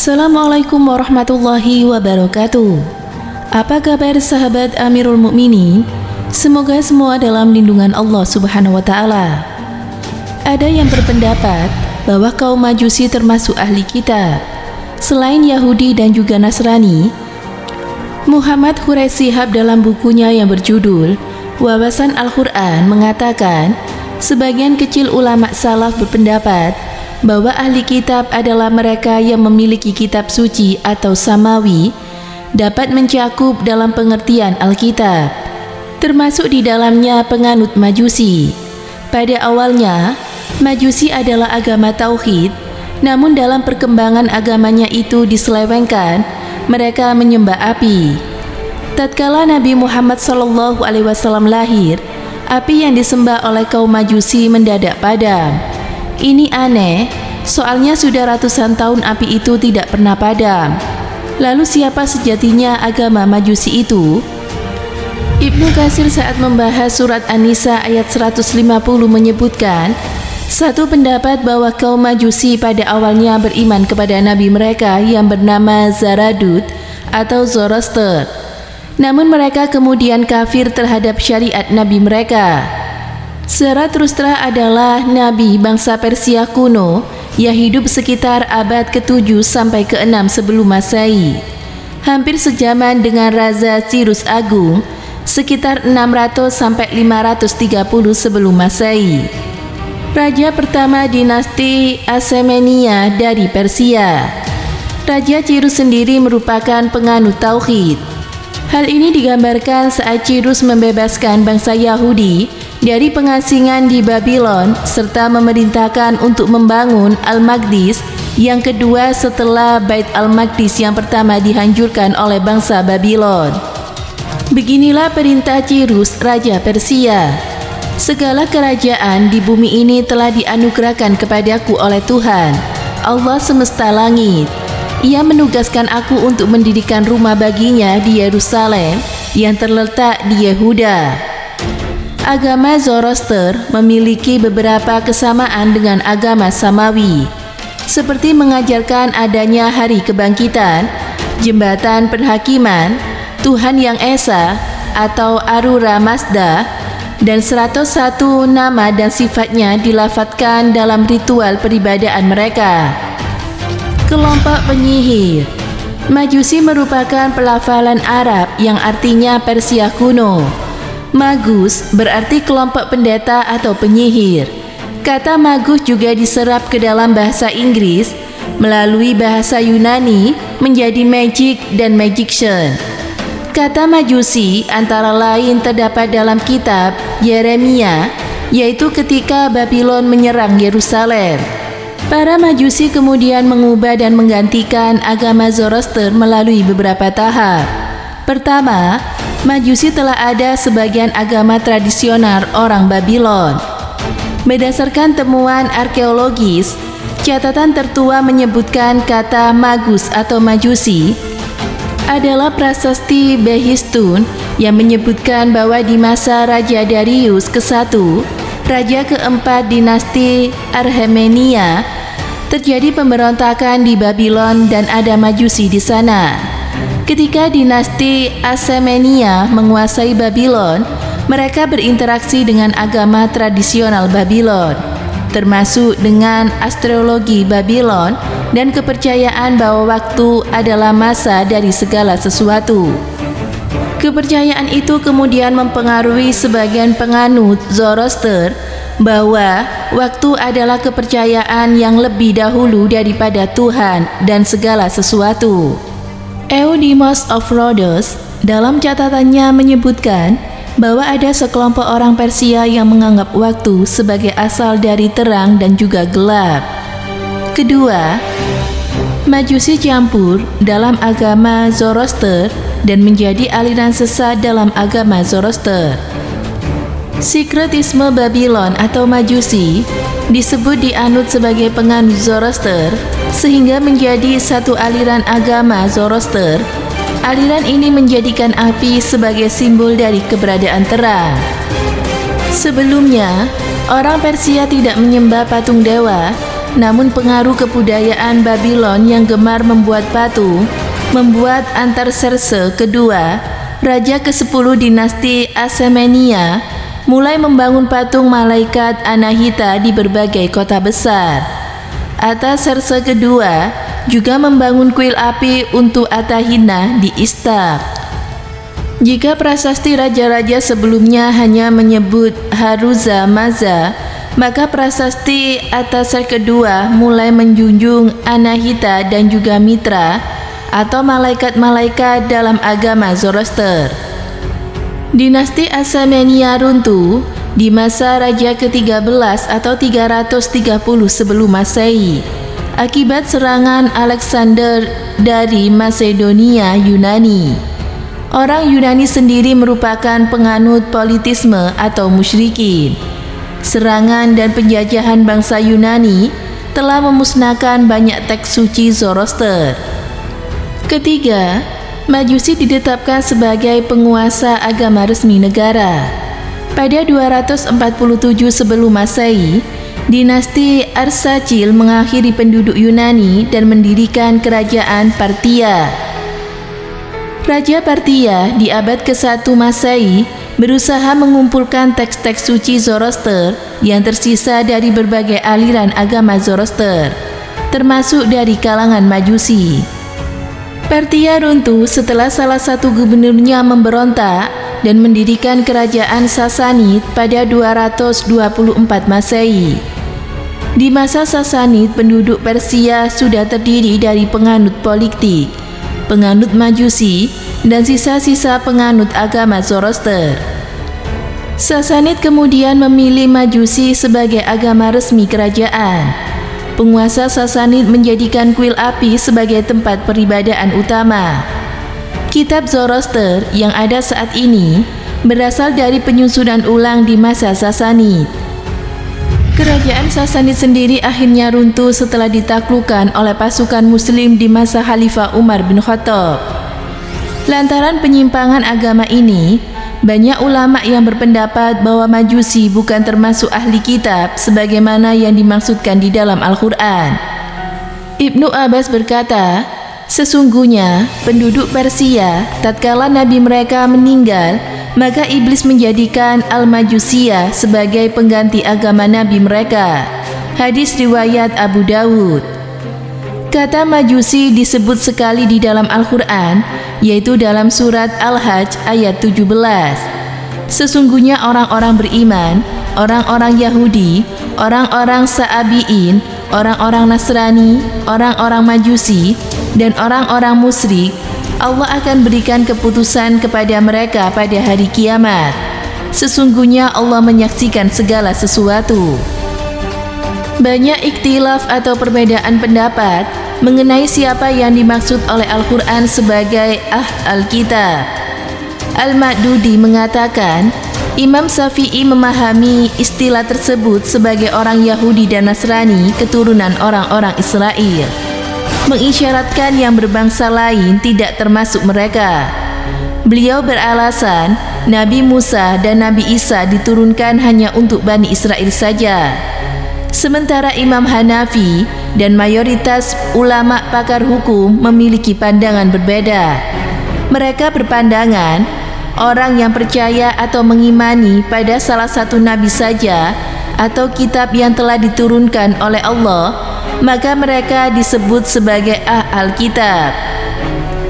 Assalamualaikum warahmatullahi wabarakatuh. Apa kabar sahabat Amirul Mukminin? Semoga semua dalam lindungan Allah Subhanahu wa Ta'ala. Ada yang berpendapat bahwa kaum Majusi termasuk ahli kitab. Selain Yahudi dan juga Nasrani, Muhammad Quraisy Shihab dalam bukunya yang berjudul Wawasan Al-Quran mengatakan, sebagian kecil ulama salaf berpendapat bahwa ahli kitab adalah mereka yang memiliki kitab suci atau samawi, dapat mencakup dalam pengertian Alkitab, termasuk di dalamnya penganut Majusi. Pada awalnya, Majusi adalah agama tauhid, namun dalam perkembangan agamanya itu diselewengkan, mereka menyembah api. Tatkala Nabi Muhammad SAW lahir, api yang disembah oleh kaum Majusi mendadak padam. Ini aneh, soalnya sudah ratusan tahun api itu tidak pernah padam. Lalu siapa sejatinya agama Majusi itu? Ibnu Katsir saat membahas surat An-Nisa ayat 150 menyebutkan, satu pendapat bahwa kaum Majusi pada awalnya beriman kepada nabi mereka yang bernama Zaradut atau Zoroaster. Namun mereka kemudian kafir terhadap syariat nabi mereka. Zarathustra adalah nabi bangsa Persia kuno yang hidup sekitar abad ke-7 sampai ke-6 sebelum Masehi. Hampir sejaman dengan Raja Cyrus Agung, sekitar 600 sampai 530 sebelum Masehi. Raja pertama dinasti Achaemenida dari Persia. Raja Cyrus sendiri merupakan penganut tauhid. Hal ini digambarkan saat Cyrus membebaskan bangsa Yahudi dari pengasingan di Babylon serta memerintahkan untuk membangun Al-Maqdis yang kedua setelah Bait Al-Maqdis yang pertama dihancurkan oleh bangsa Babylon. Beginilah perintah Cyrus, Raja Persia. Segala kerajaan di bumi ini telah dianugerahkan kepadaku oleh Tuhan, Allah semesta langit. Ia menugaskan aku untuk mendirikan rumah baginya di Yerusalem yang terletak di Yehuda. Agama Zoroaster memiliki beberapa kesamaan dengan agama Samawi, seperti mengajarkan adanya hari kebangkitan, jembatan perhakiman, Tuhan yang Esa atau Ahura Mazda, dan 101 nama dan sifatnya dilafadzkan dalam ritual peribadahan mereka. Kelompok penyihir. Majusi merupakan pelafalan Arab yang artinya Persia kuno. Magus berarti kelompok pendeta atau penyihir. Kata magus juga diserap ke dalam bahasa Inggris melalui bahasa Yunani menjadi magic dan magician. Kata Majusi antara lain terdapat dalam kitab Yeremia, yaitu ketika Babylon menyerang Yerusalem. Para Majusi kemudian mengubah dan menggantikan agama Zoroaster melalui beberapa tahap. Pertama, Majusi telah ada sebagian agama tradisional orang Babylon. Berdasarkan temuan arkeologis, catatan tertua menyebutkan kata Magus atau Majusi adalah prasasti Behistun yang menyebutkan bahwa di masa Raja Darius ke-1, Raja ke-4 dinasti Achaemenida, terjadi pemberontakan di Babylon dan ada Majusi di sana. Ketika dinasti Achaemenida menguasai Babylon, mereka berinteraksi dengan agama tradisional Babylon, termasuk dengan astrologi Babylon dan kepercayaan bahwa waktu adalah masa dari segala sesuatu. Kepercayaan itu kemudian mempengaruhi sebagian penganut Zoroaster bahwa waktu adalah kepercayaan yang lebih dahulu daripada Tuhan dan segala sesuatu. Eudimos of Rhodes dalam catatannya menyebutkan bahwa ada sekelompok orang Persia yang menganggap waktu sebagai asal dari terang dan juga gelap. Kedua, Majusi campur dalam agama Zoroaster dan menjadi aliran sesat dalam agama Zoroaster. Sikretisme Babylon atau Majusi disebut dianut sebagai penganut Zoroaster sehingga menjadi satu aliran agama Zoroaster. Aliran ini menjadikan api sebagai simbol dari keberadaan terang. Sebelumnya, orang Persia tidak menyembah patung dewa, namun pengaruh kebudayaan Babylon yang gemar membuat patung membuat Artaxerxes kedua, raja ke-10 dinasti Achaemenida, mulai membangun patung malaikat Anahita di berbagai kota besar. Artaxerxes kedua juga membangun kuil api untuk Athena di Istap. Jika prasasti raja-raja sebelumnya hanya menyebut Haruza Maza, maka prasasti Artaxerxes kedua mulai menjunjung Anahita dan juga Mitra atau malaikat-malaikat dalam agama Zoroaster. Dinasti Achaemenida runtuh di masa Raja ke-13 atau 330 sebelum Masehi akibat serangan Alexander dari Macedonia, Yunani. Orang Yunani sendiri merupakan penganut politisme atau musyrikin. Serangan dan penjajahan bangsa Yunani telah memusnahkan banyak teks suci Zoroaster. Ketiga, Majusi ditetapkan sebagai penguasa agama resmi negara. Pada 247 sebelum Masehi, dinasti Arsacil mengakhiri penduduk Yunani dan mendirikan kerajaan Parthia. Raja Parthia di abad ke-1 Masehi berusaha mengumpulkan teks-teks suci Zoroaster yang tersisa dari berbagai aliran agama Zoroaster, termasuk dari kalangan Majusi. Parthia runtuh setelah salah satu gubernurnya memberontak dan mendirikan kerajaan Sasanid pada 224 Masehi. Di masa Sasanid, penduduk Persia sudah terdiri dari penganut politik, penganut Majusi, dan sisa-sisa penganut agama Zoroaster. Sasanid kemudian memilih Majusi sebagai agama resmi kerajaan. Penguasa Sasanid menjadikan kuil api sebagai tempat peribadahan utama. Kitab Zoroaster yang ada saat ini berasal dari penyusunan ulang di masa Sasanid. Kerajaan Sasanid sendiri akhirnya runtuh setelah ditaklukkan oleh pasukan Muslim di masa Khalifah Umar bin Khattab. Lantaran penyimpangan agama ini, banyak ulama yang berpendapat bahwa Majusi bukan termasuk ahli kitab sebagaimana yang dimaksudkan di dalam Al-Quran. Ibnu Abbas berkata, sesungguhnya penduduk Persia tatkala nabi mereka meninggal, maka iblis menjadikan Al-Majusiyah sebagai pengganti agama nabi mereka. Hadis riwayat Abu Dawud. Kata Majusi disebut sekali di dalam Al-Quran, yaitu dalam surat Al-Hajj ayat 17. Sesungguhnya orang-orang beriman, orang-orang Yahudi, orang-orang Sa'abi'in, orang-orang Nasrani, orang-orang Majusi, dan orang-orang musyrik, Allah akan berikan keputusan kepada mereka pada hari kiamat. Sesungguhnya Allah menyaksikan segala sesuatu. Banyak ikhtilaf atau perbedaan pendapat mengenai siapa yang dimaksud oleh Al-Quran sebagai Al-Kitab. Al-Ma'dudi mengatakan, Imam Syafi'i memahami istilah tersebut sebagai orang Yahudi dan Nasrani keturunan orang-orang Israel, mengisyaratkan yang berbangsa lain tidak termasuk mereka. Beliau beralasan, Nabi Musa dan Nabi Isa diturunkan hanya untuk Bani Israel saja. Sementara Imam Hanafi dan mayoritas ulama pakar hukum memiliki pandangan berbeda. Mereka berpandangan, orang yang percaya atau mengimani pada salah satu nabi saja atau kitab yang telah diturunkan oleh Allah, maka mereka disebut sebagai Al-Kitab.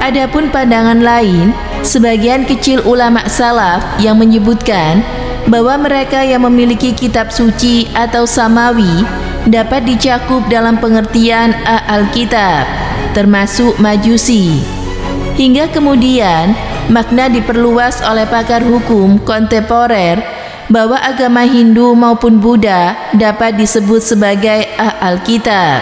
Adapun pandangan lain, sebagian kecil ulama salaf yang menyebutkan bahwa mereka yang memiliki kitab suci atau samawi dapat dicakup dalam pengertian Al-Kitab, termasuk Majusi. Hingga kemudian makna diperluas oleh pakar hukum kontemporer bahwa agama Hindu maupun Buddha dapat disebut sebagai Al-Kitab.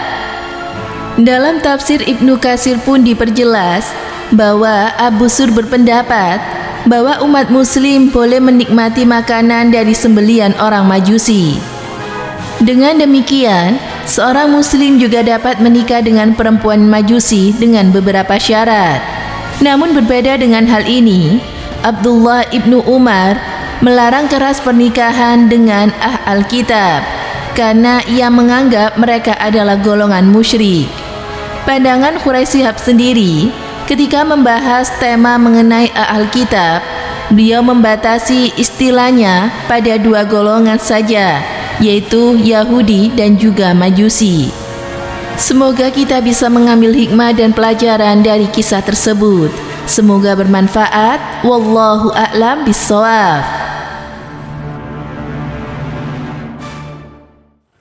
Dalam tafsir Ibnu Katsir pun diperjelas bahwa Abu Sur berpendapat bahwa umat muslim boleh menikmati makanan dari sembelian orang Majusi. Dengan demikian, seorang muslim juga dapat menikah dengan perempuan Majusi dengan beberapa syarat. Namun berbeda dengan hal ini, Abdullah ibnu Umar melarang keras pernikahan dengan Al-Kitab. karena ia menganggap mereka adalah golongan musyrik. Pandangan Quraisy Shihab sendiri ketika membahas tema mengenai Ahlul Kitab, beliau membatasi istilahnya pada dua golongan saja, yaitu Yahudi dan juga Majusi. Semoga kita bisa mengambil hikmah dan pelajaran dari kisah tersebut. Semoga bermanfaat. Wallahu a'lam bishawab.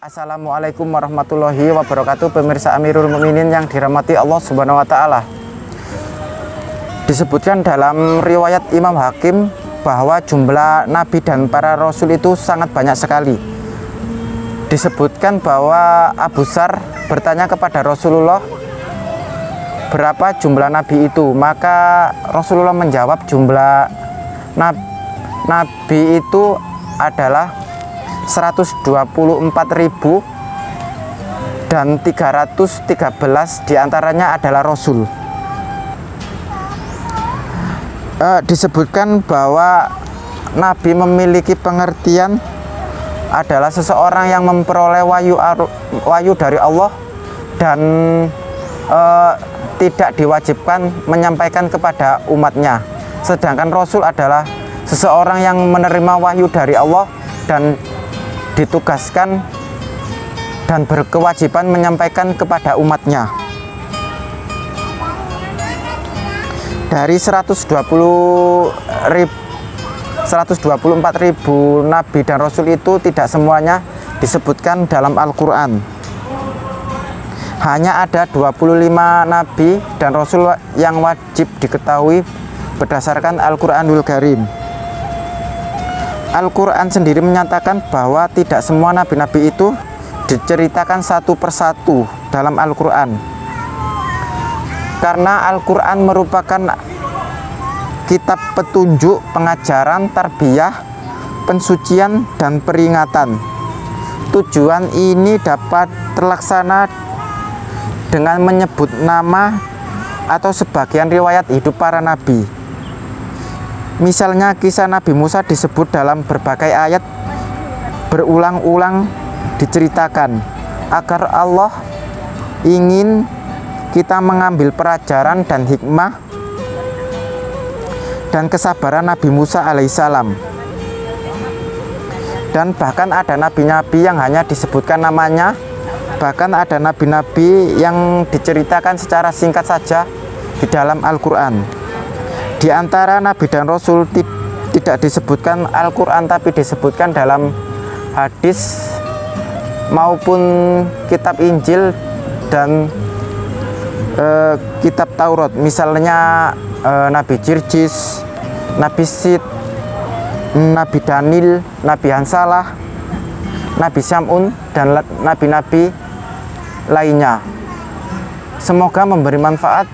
Assalamualaikum warahmatullahi wabarakatuh. Pemirsa Amirul Mukminin yang dirahmati Allah Subhanahu wa taala. Disebutkan dalam riwayat Imam Hakim bahwa jumlah nabi dan para rasul itu sangat banyak sekali. Disebutkan bahwa Abu Dzar bertanya kepada Rasulullah, berapa jumlah nabi itu? Maka Rasulullah menjawab, jumlah nabi itu adalah 124.000 dan 313 diantaranya adalah Rasul. Disebutkan bahwa Nabi memiliki pengertian adalah seseorang yang memperoleh wahyu dari Allah dan tidak diwajibkan menyampaikan kepada umatnya. Sedangkan Rasul adalah seseorang yang menerima wahyu dari Allah dan ditugaskan dan berkewajiban menyampaikan kepada umatnya. Dari 124.000 nabi dan rasul itu tidak semuanya disebutkan dalam Al-Quran. Hanya ada 25 nabi dan rasul yang wajib diketahui berdasarkan Al-Quranul Karim. Al-Quran sendiri menyatakan bahwa tidak semua nabi-nabi itu diceritakan satu persatu dalam Al-Quran, karena Al-Quran merupakan kitab petunjuk, pengajaran, tarbiyah, pensucian, dan peringatan. Tujuan ini dapat terlaksana dengan menyebut nama atau sebagian riwayat hidup para nabi. Misalnya kisah Nabi Musa disebut dalam berbagai ayat, berulang-ulang diceritakan agar Allah ingin kita mengambil pelajaran dan hikmah dan kesabaran Nabi Musa alaihissalam. Dan bahkan ada nabi-nabi yang hanya disebutkan namanya, bahkan ada nabi-nabi yang diceritakan secara singkat saja di dalam Al-Quran. Di antara nabi dan rasul tidak disebutkan Al-Quran, tapi disebutkan dalam hadis maupun kitab Injil dan kitab Taurat. Misalnya Nabi Jirjis, Nabi Sid, Nabi Daniel, Nabi Hansalah, Nabi Syamun, dan nabi-nabi lainnya. Semoga memberi manfaat.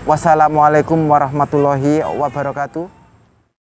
Wassalamualaikum warahmatullahi wabarakatuh.